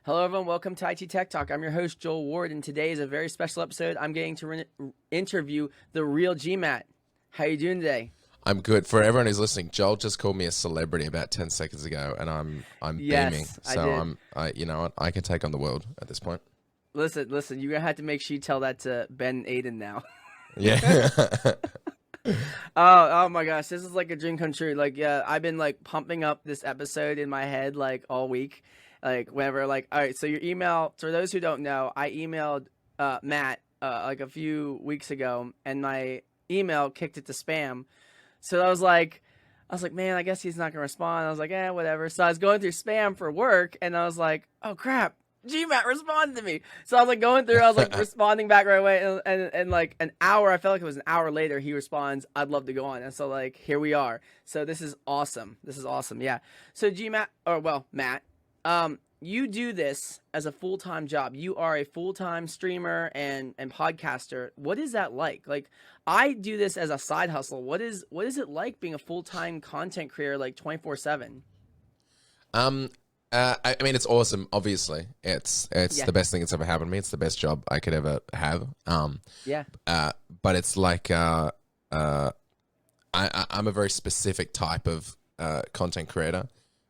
Hello, everyone. Welcome to IT Tech Talk. I'm your host, Joel Ward, and today is a very special episode. I'm getting to interview the real GMat. How you doing today? I'm good. For everyone who's listening, Joel just called me a celebrity about 10 seconds ago, and I'm beaming. So I can take on the world at this point. Listen. You're gonna have to make sure you tell that to Ben and Aiden now. Yeah. Oh my gosh, this is like a dream come true. Like, yeah, I've been like pumping up this episode in my head like all week. Like whenever, like, all right, so your email, for those who don't know, I emailed Matt like a few weeks ago, and my email kicked it to spam. So I was like, man, I guess he's not gonna respond. I was like, whatever. So I was going through spam for work, and I was like, oh crap, GMat responded to me. So I was like going through, I was like responding back right away, and like an hour, I felt like it was an hour later, he responds, I'd love to go on. And so like here we are. So this is awesome. Yeah. So Matt. You do this as a full-time job. You are a full-time streamer and podcaster. What is that like? Like, I do this as a side hustle. What is it like being a full-time content creator, like 24/7? I mean, it's awesome. Obviously, it's the best thing that's ever happened to me. It's the best job I could ever have. But it's like I'm a very specific type of content creator.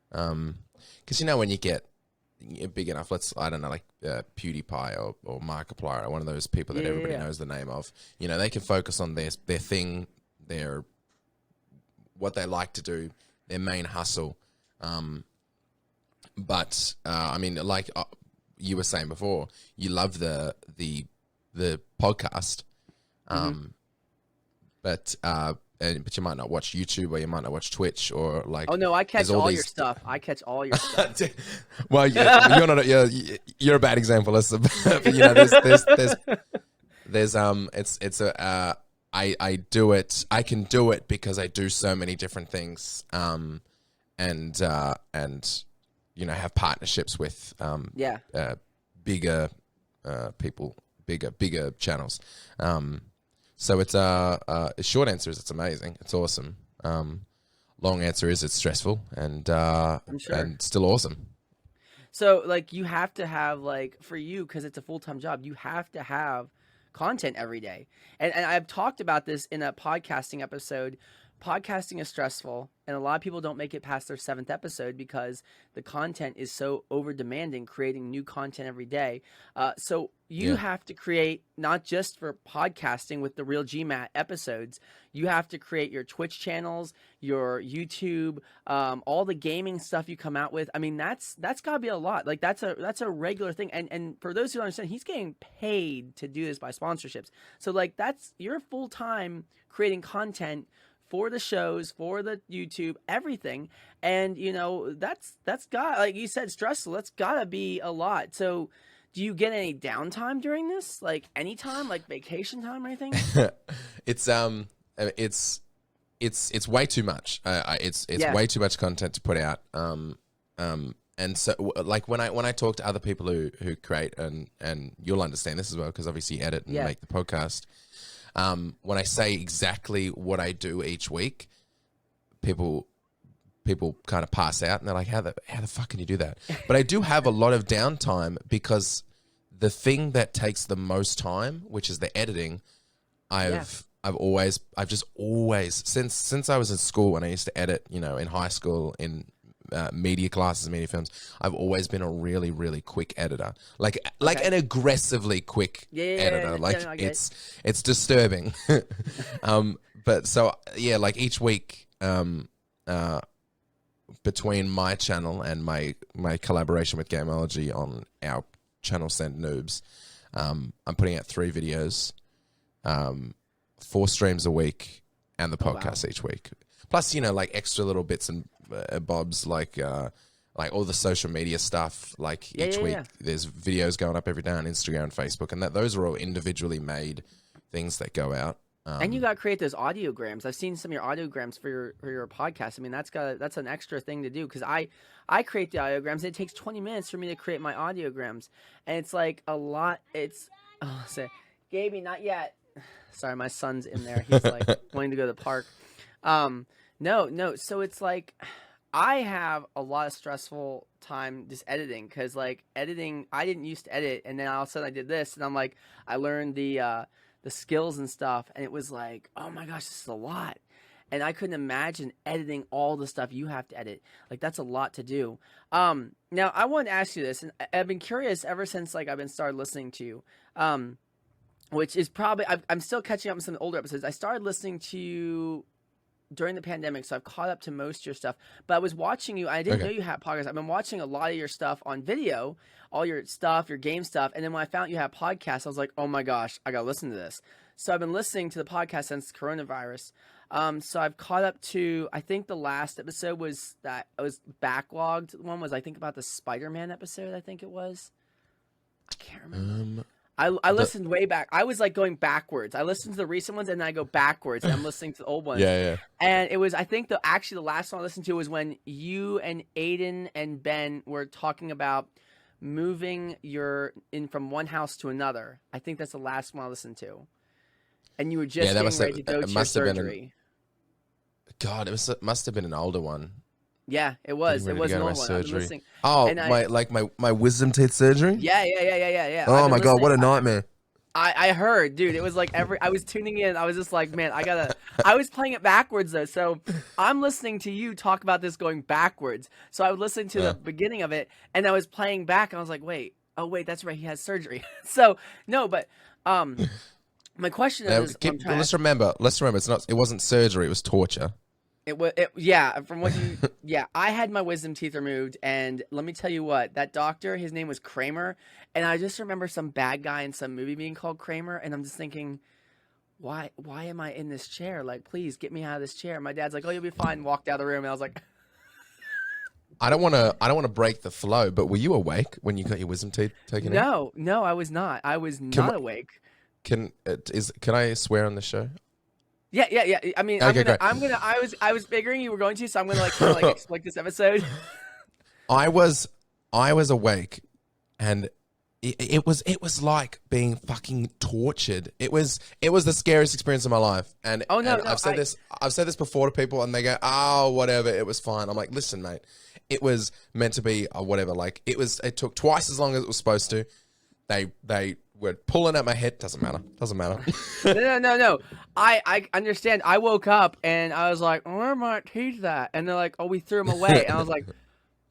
Because when you get big enough, like PewDiePie or Markiplier, one of those people that everybody knows the name of, they can focus on their thing, what they like to do, their main hustle. But I mean, like you were saying before, you love the podcast, but you might not watch YouTube, or you might not watch Twitch, or like. Oh no, I catch all your stuff. I catch all your stuff. Well, you're not. You're a bad example. I do it. I can do it because I do so many different things. And have partnerships with bigger people, bigger channels. So it's short answer is it's amazing. It's awesome. Long answer is it's stressful and still awesome. So like you have to have, like, for you, because it's a full-time job, you have to have content every day. And I've talked about this in a podcasting episode. Podcasting is stressful, and a lot of people don't make it past their 7th episode because the content is so over demanding, creating new content every day. So you have to create, not just for podcasting with the real GMat episodes, you have to create your Twitch channels, your YouTube, all the gaming stuff you come out with. I mean, that's gotta be a lot. Like that's a regular thing. And for those who don't understand, he's getting paid to do this by sponsorships. So like you're full time creating content for the shows, for the YouTube, everything. And that's got, like you said, stressful. That's gotta be a lot. So do you get any downtime during this? Like any time, like vacation time or anything? It's way too much. It's way too much content to put out. And so like when I talk to other people who create, and you'll understand this as well, because obviously you edit and make the podcast. When I say exactly what I do each week, people kind of pass out and they're like, how the fuck can you do that? But I do have a lot of downtime, because the thing that takes the most time, which is the editing, I've just always, since I was in school and I used to edit, in high school, in media classes, media films, I've always been a really, really quick editor, like an aggressively quick editor. It's disturbing. But so like each week, between my channel and my collaboration with Gameology on our channel Send Noobs, I'm putting out 3 videos, 4 streams a week, and the podcast each week. Plus, like extra little bits and bobs, like all the social media stuff. Like each week, there's videos going up every day on Instagram and Facebook, and those are all individually made things that go out. And you got to create those audiograms. I've seen some of your audiograms for your podcast. I mean, that's an extra thing to do, because I create the audiograms, and it takes 20 minutes for me to create my audiograms, and it's like a lot. It's say, Gaby, not yet. Sorry, my son's in there. He's like wanting to go to the park. No. So it's like I have a lot of stressful time just editing, because like editing, I didn't used to edit, and then all of a sudden I did this, and I'm like, I learned the skills and stuff, and it was like, oh my gosh, this is a lot. And I couldn't imagine editing all the stuff you have to edit. Like, that's a lot to do. Now I wanted to ask you this, and I've been curious ever since like I've been started listening to you, which is probably, I'm still catching up with some older episodes. I started listening to you during the pandemic, so I've caught up to most of your stuff. But I was watching you. I didn't know you had podcasts. I've been watching a lot of your stuff on video, all your stuff, your game stuff. And then when I found you had podcasts, I was like, oh my gosh, I got to listen to this. So I've been listening to the podcast since coronavirus. So I've caught up to, I think the last episode was that I was backlogged. One was, I think, about the Spider-Man episode, I think it was. I can't remember. I listened way back. I was like going backwards. I listened to the recent ones and then I go backwards, and I'm listening to the old ones. Yeah. And it was, I think the last one I listened to was when you and Aiden and Ben were talking about moving from one house to another. I think that's the last one I listened to. And you were just getting ready to go to your surgery. It must have been an older one. Yeah, it was. It was an old one. I was listening. Oh, my wisdom teeth surgery? Yeah. Oh my God, what a nightmare. I heard, dude, it was like I was tuning in. I was just like, man, I was playing it backwards though. So I'm listening to you talk about this going backwards. So I would listen to the beginning of it, and I was playing back, and I was like, wait, that's right. He has surgery. So no, but, my question is, let's remember, it wasn't surgery. It was torture. From what I had my wisdom teeth removed, and let me tell you what, that doctor, his name was Kramer, and I just remember some bad guy in some movie being called Kramer, and I'm just thinking, why am I in this chair? Like, please get me out of this chair. My dad's like, oh, you'll be fine, and walked out of the room, and I was like, I don't want to break the flow, but were you awake when you got your wisdom teeth taken out? No, I was not. I was not awake. Can I swear on the show? Yeah. I mean, okay, great. I was figuring you were going to, so I'm gonna kind of explain this episode. I was awake, and it was like being fucking tortured. It was the scariest experience of my life. And I've said this before to people, and they go, "Oh, whatever, it was fine." I'm like, "Listen, mate, it was meant to be whatever. Like it took twice as long as it was supposed to. They were pulling at my head. Doesn't matter. No. I understand. I woke up and I was like, where are my teeth at? And they're like, oh, we threw them away. And I was like,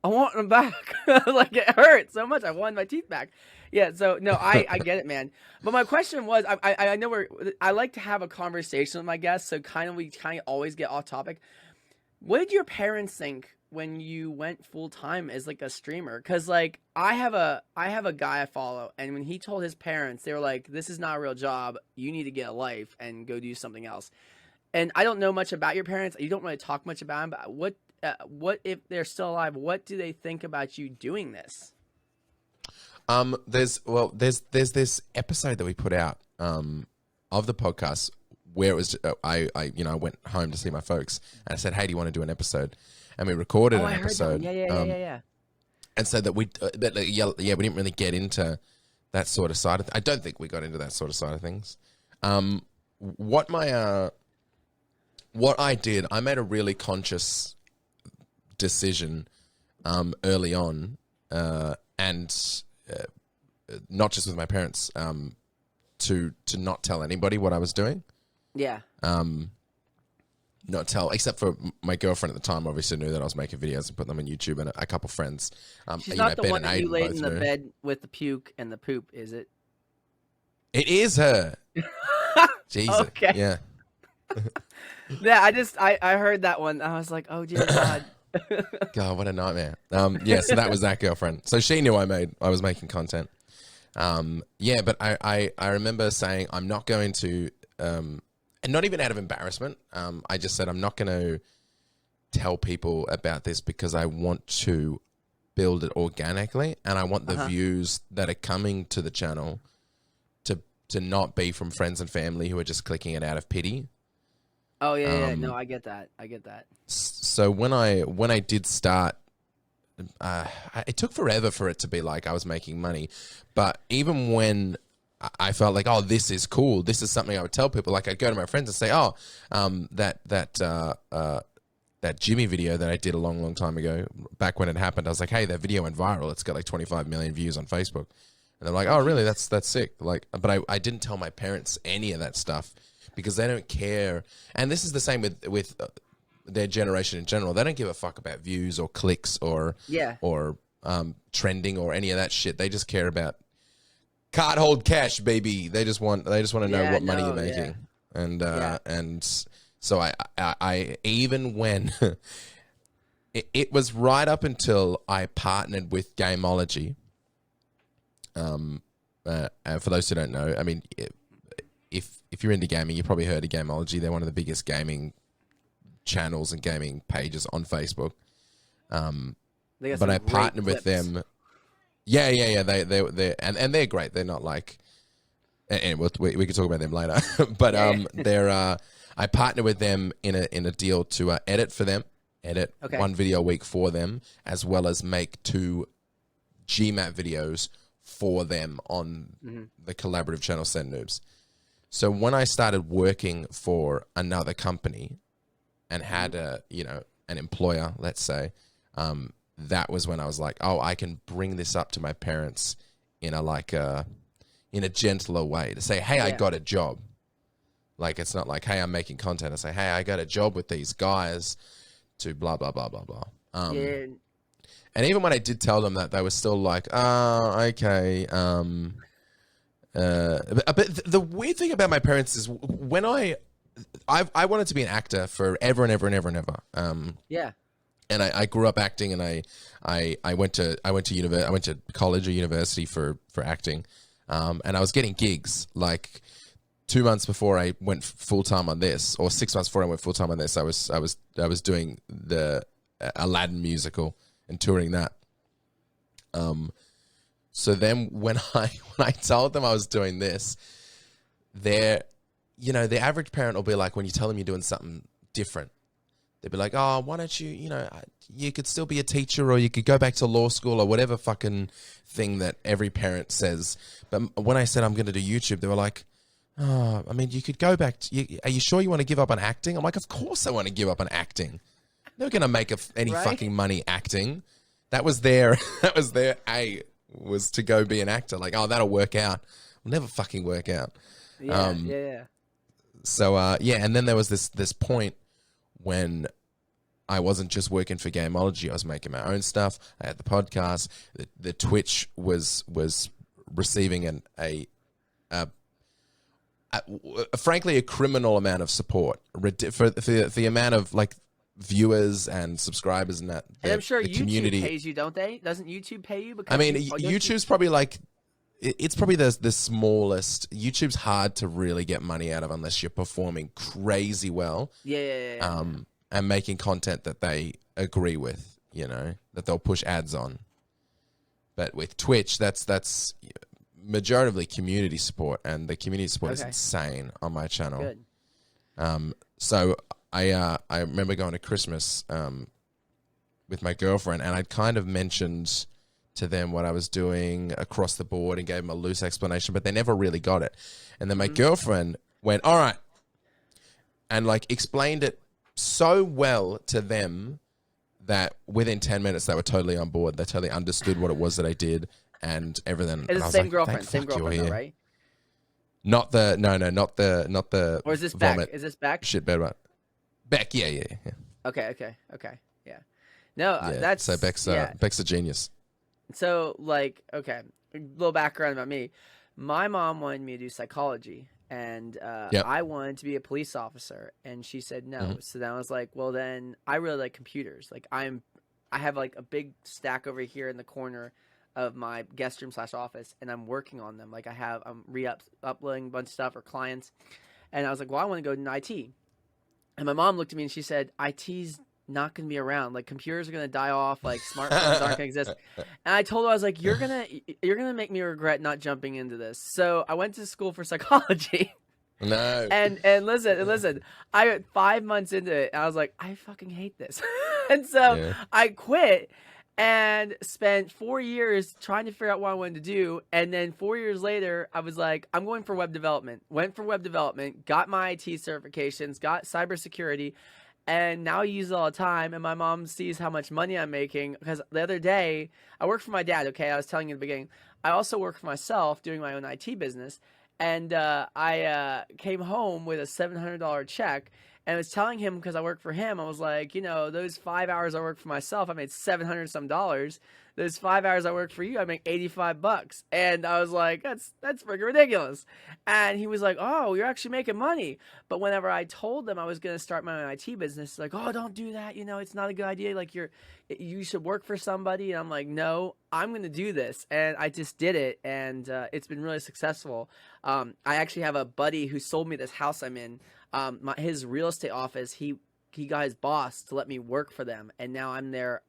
I want them back. Like, it hurt so much. I wanted my teeth back. Yeah. So no, I get it, man. But my question was, I know I like to have a conversation with my guests. So we always get off topic. What did your parents think when you went full time as like a streamer? Cause like I have a guy I follow, and when he told his parents, they were like, this is not a real job. You need to get a life and go do something else. And I don't know much about your parents. You don't really talk much about them, but what if they're still alive? What do they think about you doing this? There's this episode that we put out, of the podcast where it was, I went home to see my folks, and I said, hey, do you want to do an episode? And we recorded an episode. Yeah. And so that we didn't really get into that sort of side of I don't think we got into that sort of side of things. What I did, I made a really conscious decision early on, and not just with my parents, to not tell anybody what I was doing. Yeah. Not tell, except for my girlfriend at the time, obviously knew that I was making videos and put them on YouTube, and a couple friends. She's not the one that you laid in the bed with the puke and the poop, is it? It is her. Jesus. Okay. Yeah. Yeah, I heard that one. I was like, oh dear God. God, what a nightmare. Yeah, so that was that girlfriend. So she knew I was making content. Yeah, but I remember saying I'm not going to, and not even out of embarrassment. I just said I'm not going to tell people about this because I want to build it organically, and I want the views that are coming to the channel to not be from friends and family who are just clicking it out of pity. Oh yeah. No, I get that. So when I did start, it took forever for it to be like I was making money, but even when I felt like, oh, this is cool, this is something I would tell people. Like I'd go to my friends and say, oh, that Jimmy video that I did a long time ago, back when it happened, I was like, hey, that video went viral. It's got like 25 million views on Facebook. And they're like, oh, really? That's sick. Like, but I didn't tell my parents any of that stuff because they don't care. And this is the same with their generation in general. They don't give a fuck about views or clicks or trending or any of that shit. They just care about card hold cash, baby. They just want to know what money you're making. And so I even when it was right up until I partnered with Gameology. For those who don't know, I mean, if you're into gaming, you probably heard of Gameology. They're one of the biggest gaming channels and gaming pages on Facebook. But I partnered with them. Yeah. They and they're great. They're not like, and we can talk about them later. But they're I partnered with them in a deal to edit for them, one video a week for them, as well as make 2 GMat videos for them on the collaborative channel Send Noobs. So when I started working for another company and had an employer, let's say, that was when I was like, oh, I can bring this up to my parents in a gentler way to say, hey, I got a job. Like, it's not like, hey, I'm making content. I say, hey, I got a job with these guys to blah, blah, blah, blah, blah. And even when I did tell them that, they were still like, okay. But the weird thing about my parents is when I wanted to be an actor forever and ever and ever and ever. And I grew up acting, and I went to college or university for acting, and I was getting gigs like 2 months before I went full time on this, or 6 months before I went full time on this. I was doing the Aladdin musical and touring that. So then when I told them I was doing this, the average parent will be like, when you tell them you're doing something different, they'd be like, oh, why don't you, you could still be a teacher, or you could go back to law school, or whatever fucking thing that every parent says. But when I said I'm going to do YouTube, they were like, oh, I mean, you could go back. Are you sure you want to give up on acting? I'm like, of course I want to give up on acting. They're going to make any fucking money acting. That was their was to go be an actor. Like, oh, that'll work out. Will never fucking work out. So, and then there was this point when I wasn't just working for Gameology. I was making my own stuff. I had the podcast. The Twitch was receiving frankly a criminal amount of support for the amount of like viewers and subscribers and that. And I'm sure YouTube pays you, don't they? Doesn't YouTube pay you? Because I mean, YouTube's probably like, it's probably the smallest. YouTube's hard to really get money out of unless you're performing crazy well. And making content that they agree with, that they'll push ads on. But with Twitch, that's majoritively community support, and the community support is insane on my channel. Good. So I remember going to Christmas with my girlfriend, and I'd kind of mentioned to them what I was doing across the board and gave them a loose explanation, but they never really got it. And then my girlfriend went, all right, and like explained it so well to them that within 10 minutes they were totally on board. They totally understood what it was that I did and everything. It's the same girlfriend, though, right? Not the. Or is this Beck? Is this Beck? Shit, bad one. Beck, yeah. Okay, yeah. No, that's so Beck's a genius. So like, okay, a little background about me. My mom wanted me to do psychology, and I wanted to be a police officer, and she said no. So then I was like, well, then I really like computers. Like I have like a big stack over here in the corner of my guest room / office, and I'm working on them. Like I'm uploading a bunch of stuff for clients, and I was like, well, I want to go in IT. And my mom looked at me and she said, IT's not going to be around. Like computers are going to die off. Like smartphones aren't going to exist. And I told her, I was like, you're going to make me regret not jumping into this. So I went to school for psychology. No. And listen, I got 5 months into it. And I was like, I fucking hate this. And so I quit and spent 4 years trying to figure out what I wanted to do. And then 4 years later, I was like, I'm going for web development. Went for web development, got my IT certifications, got cybersecurity, and now I use it all the time. And my mom sees how much money I'm making because the other day I work for my dad. Okay, I was telling you in the beginning. I also work for myself doing my own IT business. And I came home with a $700 check. And I was telling him, because I work for him, I was like, you know, those 5 hours I worked for myself, I made $700 some dollars. Those 5 hours I worked for you, I make $85. And I was like, that's freaking ridiculous. And he was like, oh, you're actually making money. But whenever I told them I was going to start my own IT business, like, oh, don't do that. You know, it's not a good idea. Like you should work for somebody. And I'm like, no, I'm going to do this. And I just did it. And it's been really successful. I actually have a buddy who sold me this house I'm in. His real estate office, he got his boss to let me work for them, and now I'm their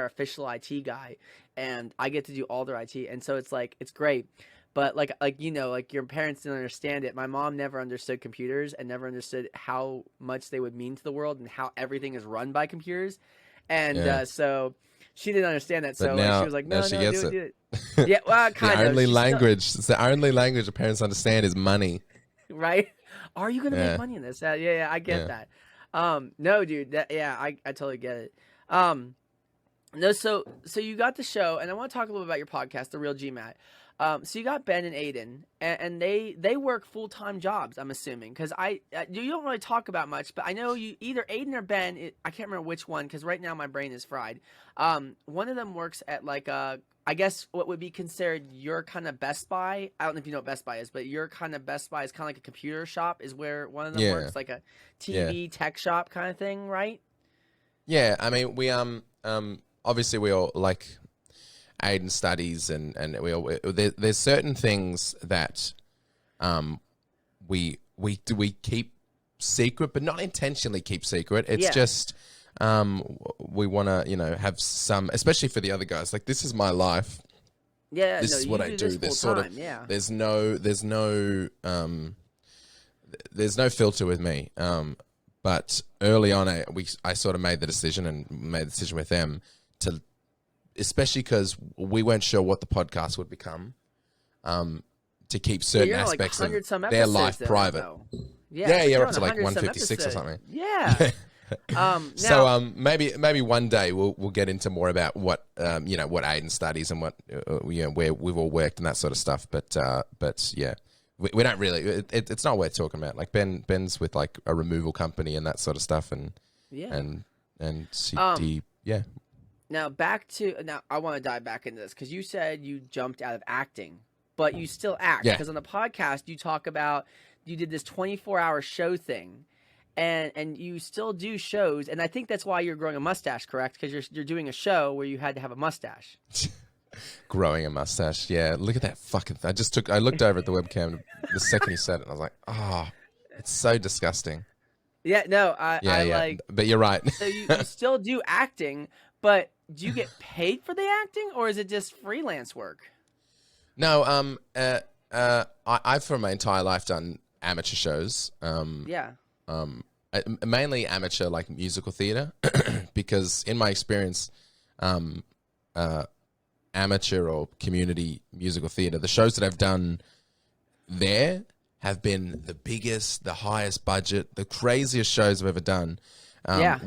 official IT guy, and I get to do all their IT, and so it's like it's great. But like you know, like your parents didn't understand it. My mom never understood computers and never understood how much they would mean to the world and how everything is run by computers, and so she didn't understand that. But So now, she was like, no, she do gets it, do it. Yeah, well, kind the of. only language, it's the only language the parents understand is money. Right? Are you gonna make money in this? Yeah, I get that. No, dude, I totally get it. No, so you got the show, and I want to talk a little bit about your podcast, The Real GMat. So you got Ben and Aiden, and they work full-time jobs, I'm assuming, because you don't really talk about much, but I know you either Aiden or Ben. I can't remember which one because right now my brain is fried. One of them works at like I guess what would be considered your kind of Best Buy. I don't know if you know what Best Buy is, but your kind of Best Buy is kind of like a computer shop is where one of them works, like a TV tech shop kind of thing, right? Yeah, I mean, we obviously we all like Aiden studies, and we all there's certain things that we keep secret, but not intentionally keep secret. It's just we want to have some, especially for the other guys. Like, this is my life. Yeah, this is what I do. There's sort of there's no filter with me. But early on, I sort of made the decision with them to, especially because we weren't sure what the podcast would become, to keep certain aspects of their life private. Yeah, you're up to like 156 or something. Yeah. So maybe one day we'll get into more about what what Aiden studies and what where we've all worked and that sort of stuff. But yeah. We don't really. It's not worth talking about. Like Ben's with like a removal company and that sort of stuff, and CD. Now I want to dive back into this because you said you jumped out of acting, but you still act. Because on the podcast you talk about you did this 24-hour show thing, and you still do shows, and I think that's why you're growing a mustache, correct? Because you're doing a show where you had to have a mustache. Growing a mustache, yeah. Look at that fucking thing. I looked over at the webcam the second he said it, and I was like, oh, it's so disgusting. Yeah, no, I like. But you're right. So you still do acting, but do you get paid for the acting, or is it just freelance work? No, I've for my entire life done amateur shows. Mainly amateur, like musical theater, because in my experience, amateur or community musical theater, the shows that I've done there have been the biggest, the highest budget, the craziest shows I've ever done.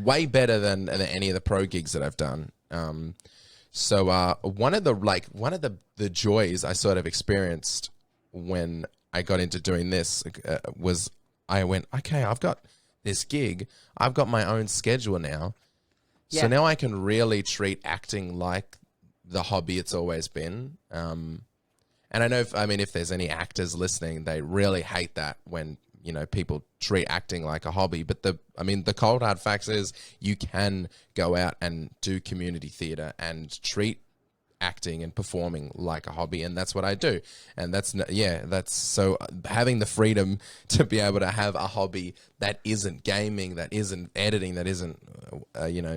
Way better than any of the pro gigs that I've done. So one of the joys I sort of experienced when I got into doing this was I went, okay, I've got this gig, I've got my own schedule now. So now I can really treat acting like the hobby it's always been. And I know if there's any actors listening, they really hate that when, people treat acting like a hobby. But the cold hard facts is you can go out and do community theater and treat acting and performing like a hobby, and that's what I do. And that's so having the freedom to be able to have a hobby that isn't gaming, that isn't editing, that isn't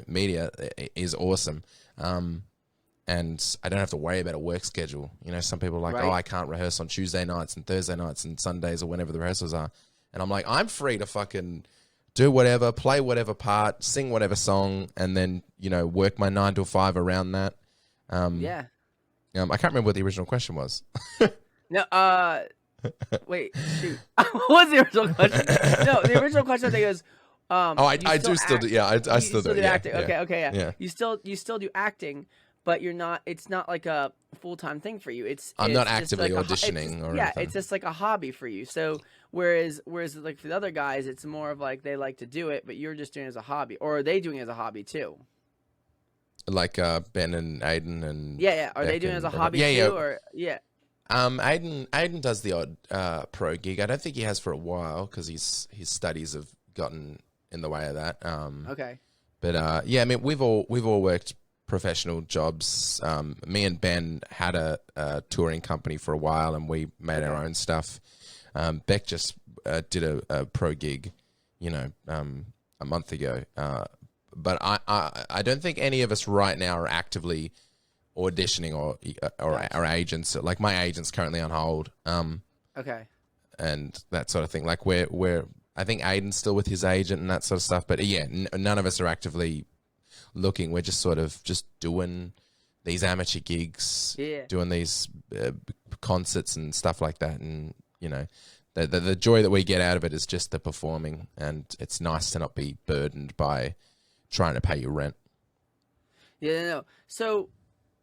media is awesome. And I don't have to worry about a work schedule. Some people are like, oh, I can't rehearse on Tuesday nights and Thursday nights and Sundays or whenever the rehearsals are. And I'm like, I'm free to fucking do whatever, play whatever part, sing whatever song, and then, work my 9 to 5 around that. I can't remember what the original question was. No, wait, shoot. What was the original question? No, the original question I think is, I do still do. Yeah, I still do acting. Yeah. Okay, yeah. You still do acting, but it's not like a full-time thing for you. I'm not actively like auditioning or anything. It's just like a hobby for you. So whereas like for the other guys, it's more of like they like to do it, but you're just doing it as a hobby, or are they doing it as a hobby too? Like Ben and Aiden and Are they doing it as a hobby too? Or Aiden does the odd pro gig. I don't think he has for a while because his studies have gotten in the way of that. Okay. But I mean, we've all worked professional jobs. Me and Ben had a touring company for a while, and we made our own stuff. Beck just did a pro gig, a month ago. But I don't think any of us right now are actively auditioning or our agents. Like my agent's currently on hold. Okay. And that sort of thing. Like we're I think Aiden's still with his agent and that sort of stuff. But yeah, none of us are actively looking. We're just sort of just doing these amateur gigs, doing these concerts and stuff like that. And the joy that we get out of it is just the performing, and it's nice to not be burdened by trying to pay your rent. Yeah, no. So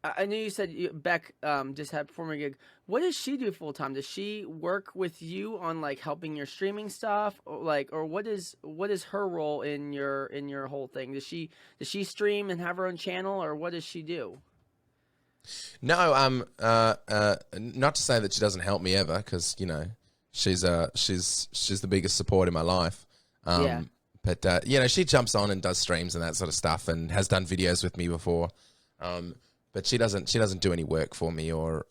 I know you said Beck just had a performing gig. What does she do full time? Does she work with you on like helping your streaming stuff, or what is her role in your whole thing? Does she stream and have her own channel, or what does she do? No, not to say that she doesn't help me ever, because she's the biggest support in my life. But she jumps on and does streams and that sort of stuff, and has done videos with me before. But she doesn't do any work for me or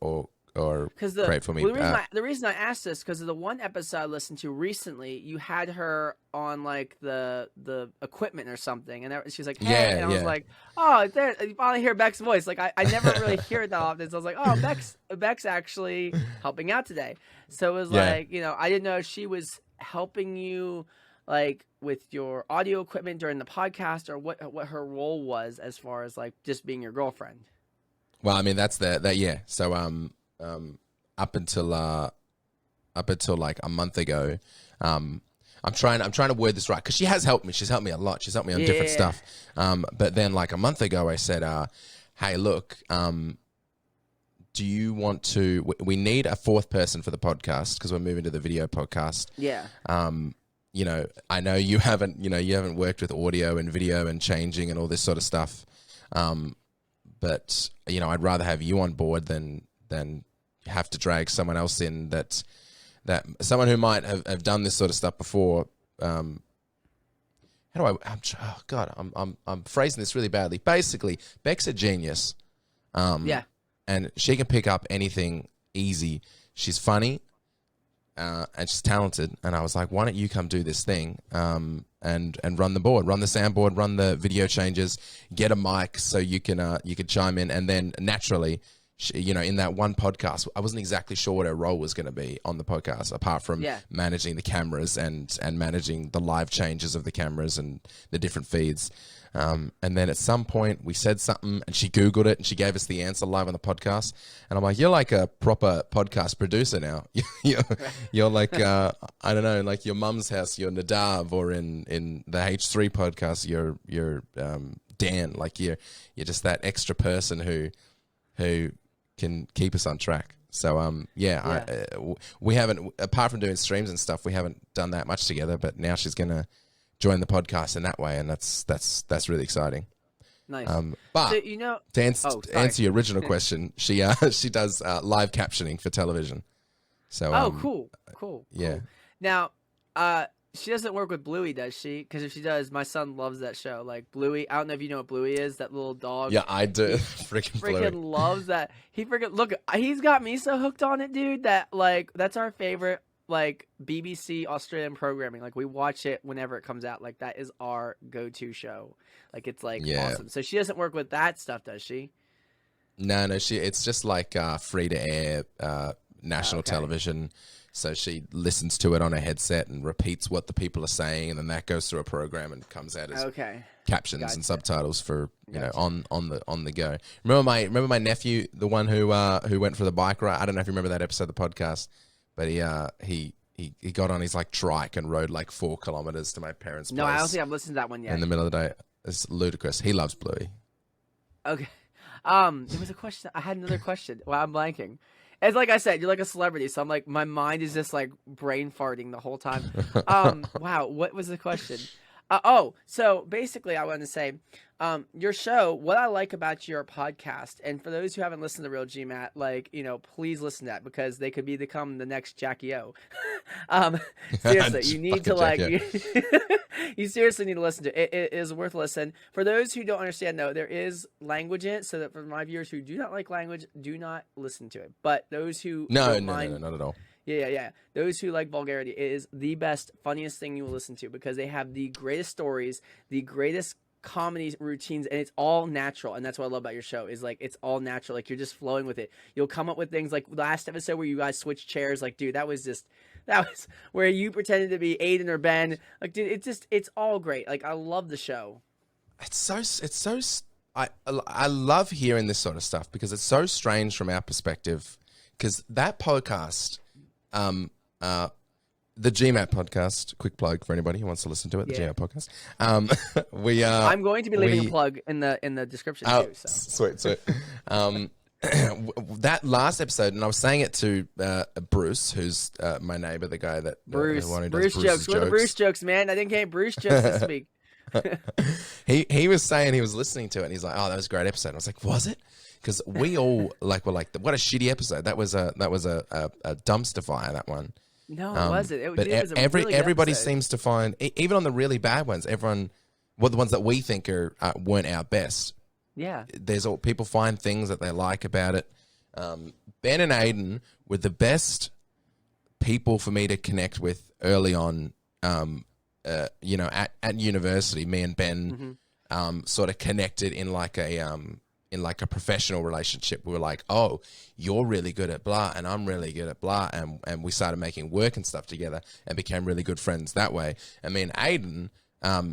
create for me. Well, the reason I asked this, because of the one episode I listened to recently, you had her on like the equipment or something, and she's like, "Hey," and I was like, "Oh, there!" You finally hear Beck's voice. Like I never really hear it that often, so I was like, "Oh, Beck's actually helping out today." So it was like, I didn't know if she was helping you like with your audio equipment during the podcast, or what her role was as far as like just being your girlfriend. Well, I mean that's yeah. So up until like a month ago, I'm trying to word this right, because she has helped me. She's helped me a lot. She's helped me on different stuff. But then like a month ago, I said, "Hey, look, do you want to? We need a fourth person for the podcast, because we're moving to the video podcast." Yeah. I know you haven't worked with audio and video and changing and all this sort of stuff. But I'd rather have you on board than have to drag someone else in that someone who might have done this sort of stuff before. I'm phrasing this really badly. Basically, Beck's a genius. And she can pick up anything easy. She's funny, and she's talented. And I was like, why don't you come do this thing? And run the board, run the soundboard, run the video changes, get a mic so you can chime in, and then naturally, in that one podcast, I wasn't exactly sure what her role was going to be on the podcast, apart from managing the cameras and managing the live changes of the cameras and the different feeds. And then at some point we said something and she Googled it and she gave us the answer live on the podcast. And I'm like, you're like a proper podcast producer now. You're like, I don't know, like your mum's house, you're Nadav, or in the H3 podcast, you're Dan. Like you're just that extra person who can keep us on track. So, we haven't, apart from doing streams and stuff, we haven't done that much together, but now she's going to join the podcast in that way, and that's really exciting. Nice. But so, to answer your original question, she does live captioning for television. So cool. Yeah. Now, She doesn't work with Bluey, does she? Because if she does, my son loves that show. Like Bluey, I don't know if you know what Bluey is. That little dog. Yeah, I do. He Freaking Bluey. freaking loves that. He freaking look. He's got me so hooked on it, dude. That like that's our favorite like BBC Australian programming. Like we watch it whenever it comes out. Like that is our go-to show. Like it's like Yeah. awesome. So she doesn't work with that stuff, does she? No, it's just like free to air national television. So she listens to it on a headset and repeats what the people are saying, and then that goes through a program and comes out as captions and subtitles for you know on the go. Remember my nephew, the one who went for the bike ride. I don't know if you remember that episode of the podcast, but he got on his like trike and rode like 4 kilometers to my parents' place. No, I don't think I've listened to that one yet. In the middle of the day, it's ludicrous. He loves Bluey. Okay. There was a question. I had another question. Well, I'm blanking. It's like I said, you're like a celebrity, so I'm like, my mind is just like brain farting the whole time. Wow, what was the question? So basically, I wanted to say, your show. What I like about your podcast, and for those who haven't listened to Real GMat, like please listen to that because they could become the next Jackie O. Seriously, you need to like, you seriously need to listen to it. It is worth a listen. For those who don't understand, though, there is language in it, so that for my viewers who do not like language, do not listen to it. But those who no, not at all. Yeah. Those who like vulgarity, it is the best, funniest thing you will listen to because they have the greatest stories, the greatest comedy routines, and it's all natural. And that's what I love about your show is like it's all natural. Like you're just flowing with it. You'll come up with things like last episode where you guys switched chairs. Like, dude, that was where you pretended to be Aiden or Ben. Like, dude, it's all great. Like, I love the show. I love hearing this sort of stuff because it's so strange from our perspective. Because that podcast, the GMat podcast, quick plug for anybody who wants to listen to it, the GMat podcast. I'm going to be leaving a plug in the description too. So. Sweet. That last episode, and I was saying it to Bruce, who's my neighbor, the guy that Bruce, the one who Bruce does jokes. We're the Bruce jokes, man. I didn't get Bruce jokes this week. he was saying he was listening to it, and he's like, "Oh, that was a great episode." I was like, "Was it?" Because we all were like, "What a shitty episode!" That was a dumpster fire. That one. No, it wasn't. It was a really everybody episode. seems to find, even on the really bad ones, the ones that we think weren't our best. Yeah. People find things that they like about it. Ben and Aiden were the best people for me to connect with early on. At university, me and Ben sort of connected in like a professional relationship. We were like, oh, you're really good at blah and I'm really good at blah, and we started making work and stuff together and became really good friends that way. And me and Aiden,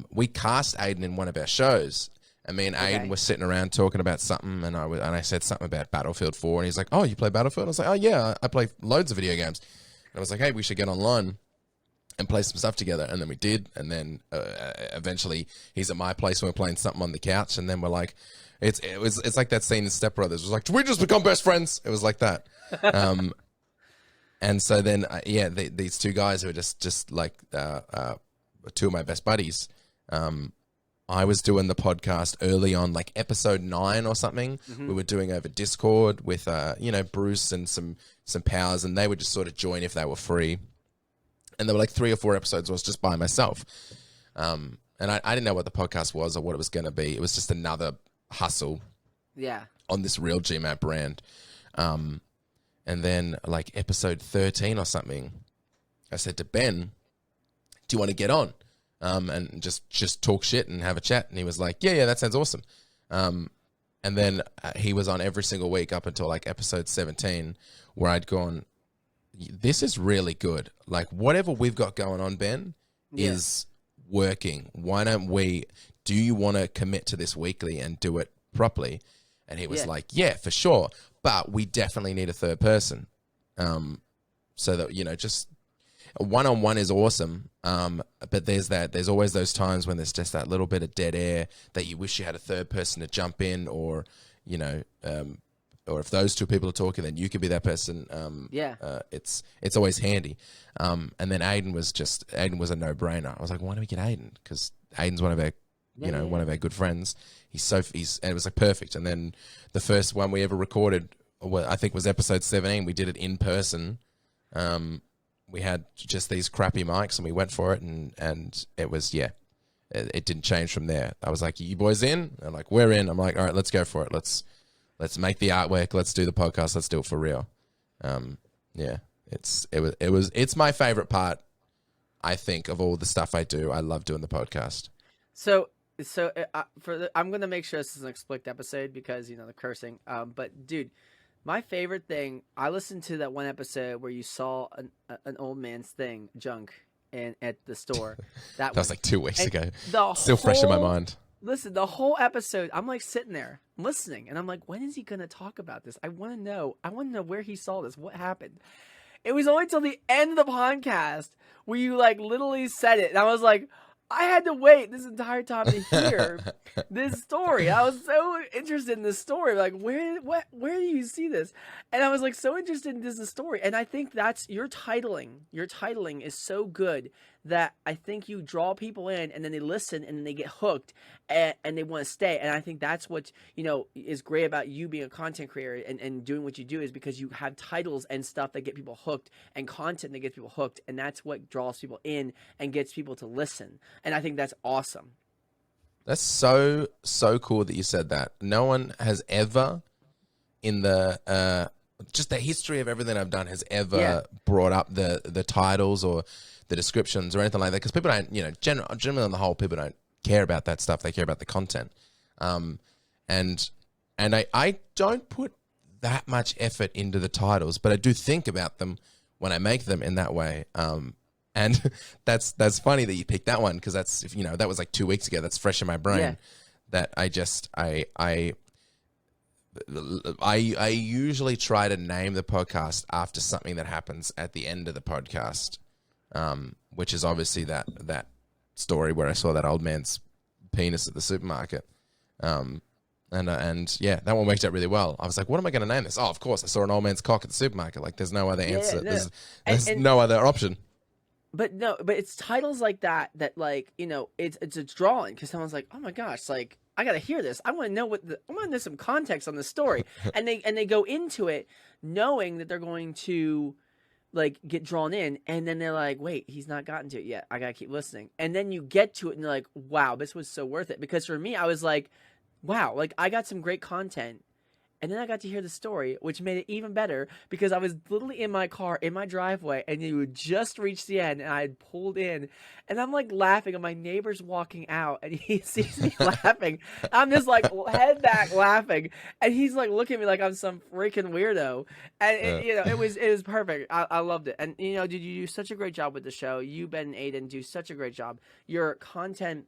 we cast Aiden in one of our shows, and me and Aiden were sitting around talking about something, and I said something about Battlefield 4, and he's like, oh, you play Battlefield? I was like, oh yeah, I play loads of video games. And I was like, hey, we should get online and play some stuff together. And then we did, and then eventually he's at my place and we're playing something on the couch, and then we're like, it's like that scene in Step Brothers. It was like, did we just become best friends? It was like that. And so then these two guys who are just like two of my best buddies. I was doing the podcast early on, like episode 9 or something. We were doing over Discord with Bruce and some pals, and they would just sort of join if they were free. And there were like 3 or 4 episodes I was just by myself. And I didn't know what the podcast was or what it was going to be. It was just another hustle on this Real GMat brand. And then like episode 13 or something, I said to Ben, do you want to get on? And just talk shit and have a chat. And he was like, yeah, that sounds awesome. And then he was on every single week up until like episode 17, where I'd gone, this is really good. Like whatever we've got going on, Ben, is working. Why don't do you want to commit to this weekly and do it properly? And he was like, yeah, for sure. But we definitely need a third person. So that, just one-on-one is awesome. But there's always those times when there's just that little bit of dead air that you wish you had a third person to jump in, or, or if those two people are talking, then you could be that person. It's always handy. And then Aiden was a no-brainer. I was like, why don't we get Aiden? Because Aiden's one of our, one of our good friends. And it was like perfect. And then the first one we ever recorded, I think was episode 17. We did it in person. we had just these crappy mics, and we went for it, and it was it didn't change from there. I was like, "You boys in?" They're like, "We're in." I'm like, "All right, let's go for it. Let's make the artwork. Let's do the podcast. Let's do it for real." Yeah, it's my favorite part. I think of all the stuff I do, I love doing the podcast. So I'm gonna make sure this is an explicit episode because the cursing. But dude, my favorite thing, I listened to that one episode where you saw an old man's thing junk and at the store. That was like 2 weeks ago. Still fresh in my mind. Listen, the whole episode, I'm like sitting there listening, and I'm like, when is he gonna talk about this? I want to know. I want to know where he saw this. What happened? It was only till the end of the podcast where you like literally said it, and I was like, I had to wait this entire time to hear this story. I was so interested in this story. Like, where do you see this? And I was like so interested in this story. And I think that's your titling. Your titling is so good that I think you draw people in, and then they listen, and then they get hooked, and they want to stay. And I think that's what is great about you being a content creator and doing what you do, is because you have titles and stuff that get people hooked, and content that gets people hooked, and that's what draws people in and gets people to listen. And I think that's awesome. That's so cool that you said that. No one has ever, in the just the history of everything I've done, has ever brought up the titles or the descriptions or anything like that, because people don't, generally on the whole, people don't care about that stuff. They care about the content. And I don't put that much effort into the titles, but I do think about them when I make them in that way. And that's funny that you picked that one, because that's, that was like 2 weeks ago. That's fresh in my brain. Yeah. That I usually try to name the podcast after something that happens at the end of the podcast, which is obviously that story where I saw that old man's penis at the supermarket. And yeah, that one worked out really well. I was like, what am I going to name this? Oh, of course, I saw an old man's cock at the supermarket. Like, there's no other answer. No. There's no other option. But it's titles like that like, it's a drawing, because someone's like, oh my gosh, like, I gotta hear this. I want to know I want to know some context on the story, and they go into it knowing that they're going to like get drawn in, and then they're like, wait, he's not gotten to it yet. I gotta keep listening, and then you get to it, and you're like, wow, this was so worth it. Because for me, I was like, wow, like I got some great content. And then I got to hear the story, which made it even better, because I was literally in my car, in my driveway, and you would just reach the end, and I had pulled in, and I'm like laughing, and my neighbor's walking out, and he sees me laughing. I'm just like head back laughing, and he's like looking at me like I'm some freaking weirdo. And it was perfect. I loved it. And dude, you do such a great job with the show. You, Ben, and Aiden do such a great job. Your content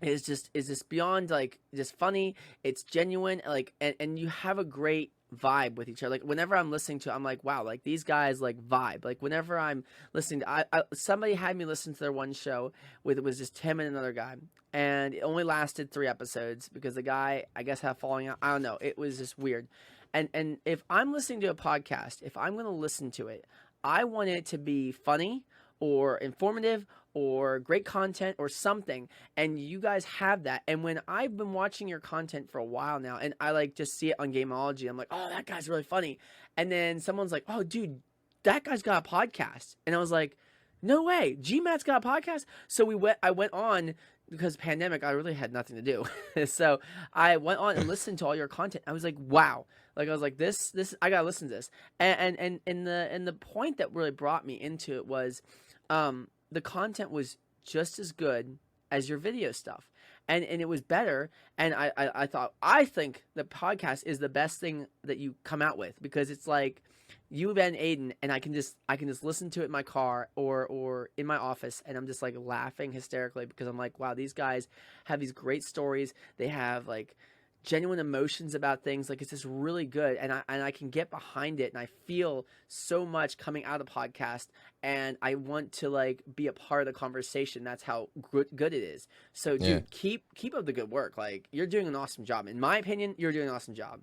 is just beyond like just funny. It's genuine, like, and you have a great vibe with each other. Like, whenever I'm listening to it, I'm like, wow, like these guys like vibe. Like, whenever I'm listening to somebody had me listen to their one show it was just him and another guy, and it only lasted 3 episodes because the guy, I guess, had falling out. I don't know, it was just weird. And if I'm listening to a podcast, if I'm going to listen to it, I want it to be funny or informative or great content or something, and you guys have that. And when I've been watching your content for a while now, and I like just see it on Gameology, I'm like, oh, that guy's really funny. And then someone's like, oh, dude, that guy's got a podcast. And I was like, no way, GMat's got a podcast. So I went on, because pandemic, I really had nothing to do. So I went on and listened to all your content. I was like, wow. Like, I was like, this I gotta listen to this. And the point that really brought me into it was, the content was just as good as your video stuff, and it was better. And I think the podcast is the best thing that you come out with, because it's like you, Ben, Aiden, and I can just listen to it in my car or in my office, and I'm just like laughing hysterically, because I'm like, wow, these guys have these great stories. They have like genuine emotions about things. Like, it's just really good, and I can get behind it, and I feel so much coming out of the podcast, and I want to like be a part of the conversation. That's how good it is. So dude, keep up the good work. Like, you're doing an awesome job. In my opinion, you're doing an awesome job.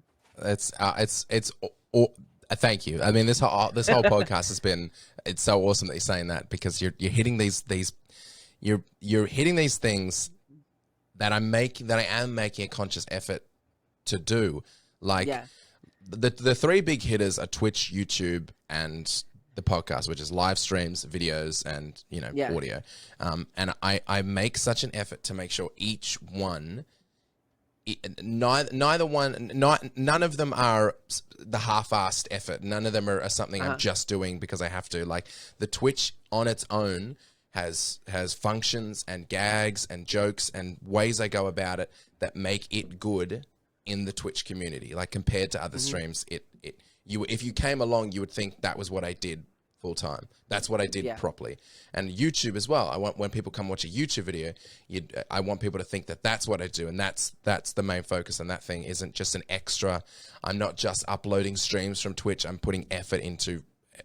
Thank you. I mean, this whole podcast has been, it's so awesome that you're saying that, because you're hitting you're hitting these things that I am making a conscious effort to do. Like, the 3 big hitters are Twitch, YouTube, and the podcast, which is live streams, videos, and Yeah. audio. And I make such an effort to make sure each one, neither one, none of them are the half-assed effort. None of them are something I'm just doing because I have to. Like the Twitch on its own has functions and gags and jokes and ways I go about it that make it good in the Twitch community. Like compared to other streams, if you came along, you would think that was what I did full time. That's what I did properly. And YouTube as well. I want when people come watch a YouTube video, I want people to think that that's what I do, and that's the main focus. And that thing isn't just an extra. I'm not just uploading streams from Twitch. I'm putting effort into.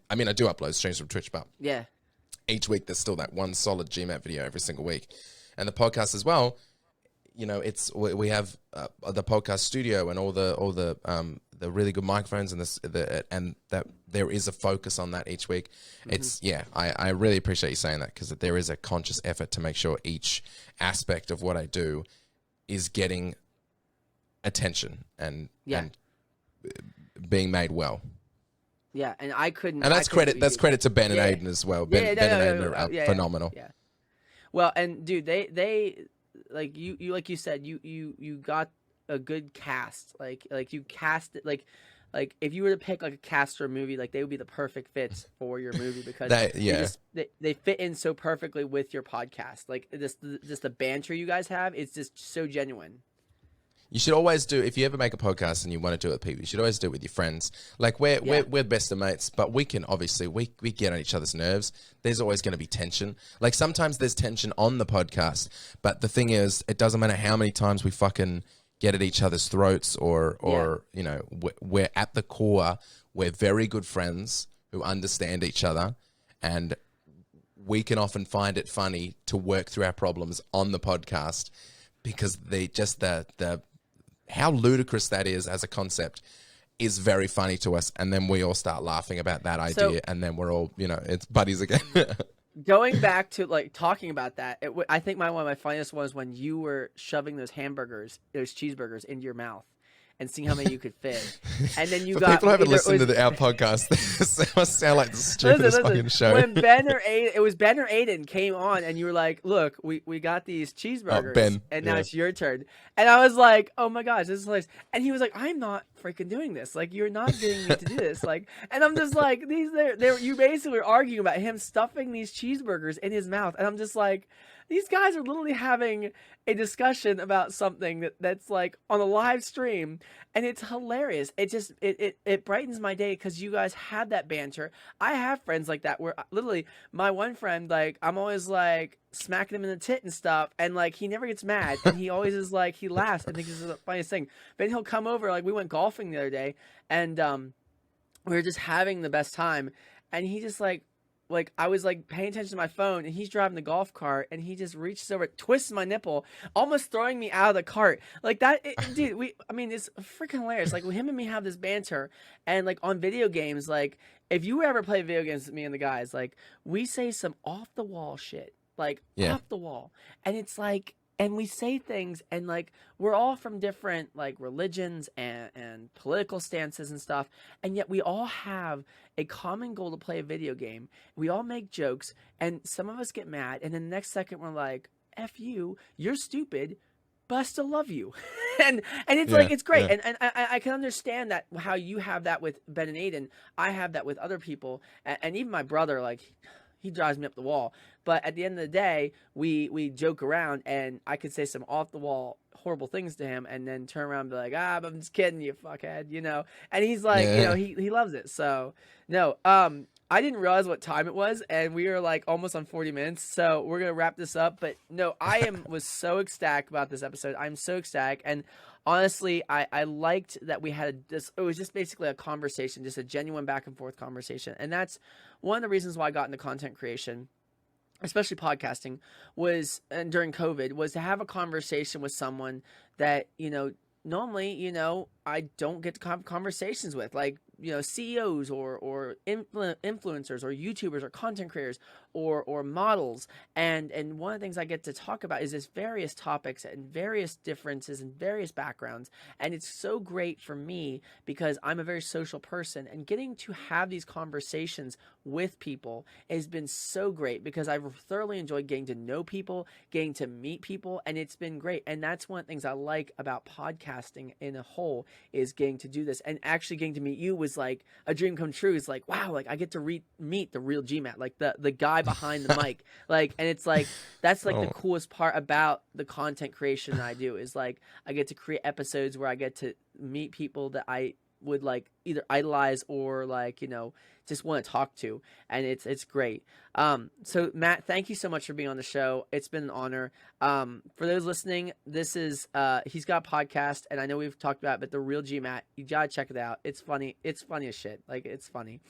I mean, I do upload streams from Twitch, but each week there's still that one solid GMat video every single week, and the podcast as well. We have the podcast studio and all the really good microphones and that there is a focus on that each week. It's I really appreciate you saying that, because there is a conscious effort to make sure each aspect of what I do is getting attention and being made well. Yeah, and I couldn't. And that's credit to Ben and Aiden as well. Ben and Aiden are phenomenal. Yeah. Well, and dude, they like you said, you got a good cast. Like you cast it like if you were to pick like a cast for a movie, like they would be the perfect fits for your movie, because they fit in so perfectly with your podcast. Like just the banter you guys have, it's just so genuine. You should always do, if you ever make a podcast and you want to do it with people, you should always do it with your friends. Like we're best of mates, but we can obviously, we get on each other's nerves. There's always going to be tension. Like sometimes there's tension on the podcast, but the thing is, it doesn't matter how many times we fucking get at each other's throats or we're at the core, we're very good friends who understand each other, and we can often find it funny to work through our problems on the podcast, because the how ludicrous that is as a concept is very funny to us, and then we all start laughing about that idea, and then we're all, it's buddies again. Going back to like talking about that, I think one of my funniest was when you were shoving those cheeseburgers into your mouth and seeing how many you could fit. And then you got people who haven't listened to our podcast. This must sound like the stupidest fucking show. When Ben or Aiden came on, and you were like, "Look, we got these cheeseburgers, Ben, and now it's your turn." And I was like, "Oh my gosh, this is hilarious!" And he was like, "I'm not freaking doing this. Like, you're not getting me to do this." Like, and I'm just like, you basically were arguing about him stuffing these cheeseburgers in his mouth, and I'm just like, these guys are literally having a discussion about something that's like on a live stream, and it's hilarious. It just it brightens my day, because you guys have that banter. I have friends like that where literally my one friend, like I'm always like smacking him in the tit and stuff, and like he never gets mad, and he always is like, he laughs and thinks this is the funniest thing. Then he'll come over, like we went golfing the other day, and we were just having the best time, and he just like I was like paying attention to my phone, and he's driving the golf cart, and he just reaches over, twists my nipple, almost throwing me out of the cart. Like that, dude. It's freaking hilarious. Like him and me have this banter, and like on video games, like if you ever play video games with me and the guys, like we say some off the wall shit, like off the wall, and it's like. And we say things, and like we're all from different like religions and political stances and stuff, and yet we all have a common goal to play a video game. We all make jokes, and some of us get mad, and then the next second we're like, "F you, you're stupid, but I still love you." and it's like, it's great. And I can understand that, how you have that with Ben and Aiden. I have that with other people, and even my brother, like he drives me up the wall. But at the end of the day, we joke around, and I could say some off the wall horrible things to him, and then turn around and be like, I'm just kidding, you fuckhead, And he's like, he loves it. So no, I didn't realize what time it was, and we were like almost on 40 minutes. So we're gonna wrap this up. But no, was so ecstatic about this episode. I'm so ecstatic, and honestly, I liked that we had this. It was just basically a conversation, just a genuine back and forth conversation, and that's one of the reasons why I got into content creation, especially podcasting, and during COVID, was to have a conversation with someone that, normally, I don't get to have conversations with. Like CEOs or influencers or YouTubers or content creators or models, and one of the things I get to talk about is this various topics and various differences and various backgrounds, and it's so great for me because I'm a very social person, and getting to have these conversations with people has been so great because I've thoroughly enjoyed getting to know people, getting to meet people, and it's been great. And that's one of the things I like about podcasting in a whole, is getting to do this, and actually getting to meet you was like a dream come true. It's like, wow, like I get to meet the real GMat, like the guy behind the mic, like, and it's like that's like the coolest part about the content creation that I do, is like I get to create episodes where I get to meet people that I would like either idolize or like just want to talk to, and it's great. So Matt, thank you so much for being on the show. It's been an honor. For those listening, this is he's got a podcast, and I know we've talked about it, but the real GMat, you gotta check it out. It's funny as shit. Like, it's funny.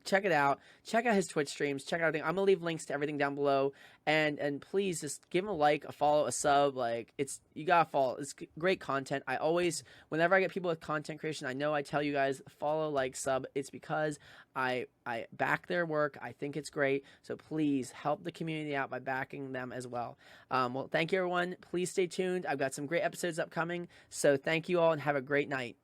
Check it out. Check out his Twitch streams. Check out everything. I'm gonna leave links to everything down below, and please just give him a like, a follow, a sub. Like, you gotta follow. It's great content. I always, whenever I get people with content creation, I know I tell you guys follow, like, sub. It's because I back their work. I think it's great. So please help the community out by backing them as well. Well, thank you, everyone. Please stay tuned. I've got some great episodes upcoming. So thank you all, and have a great night.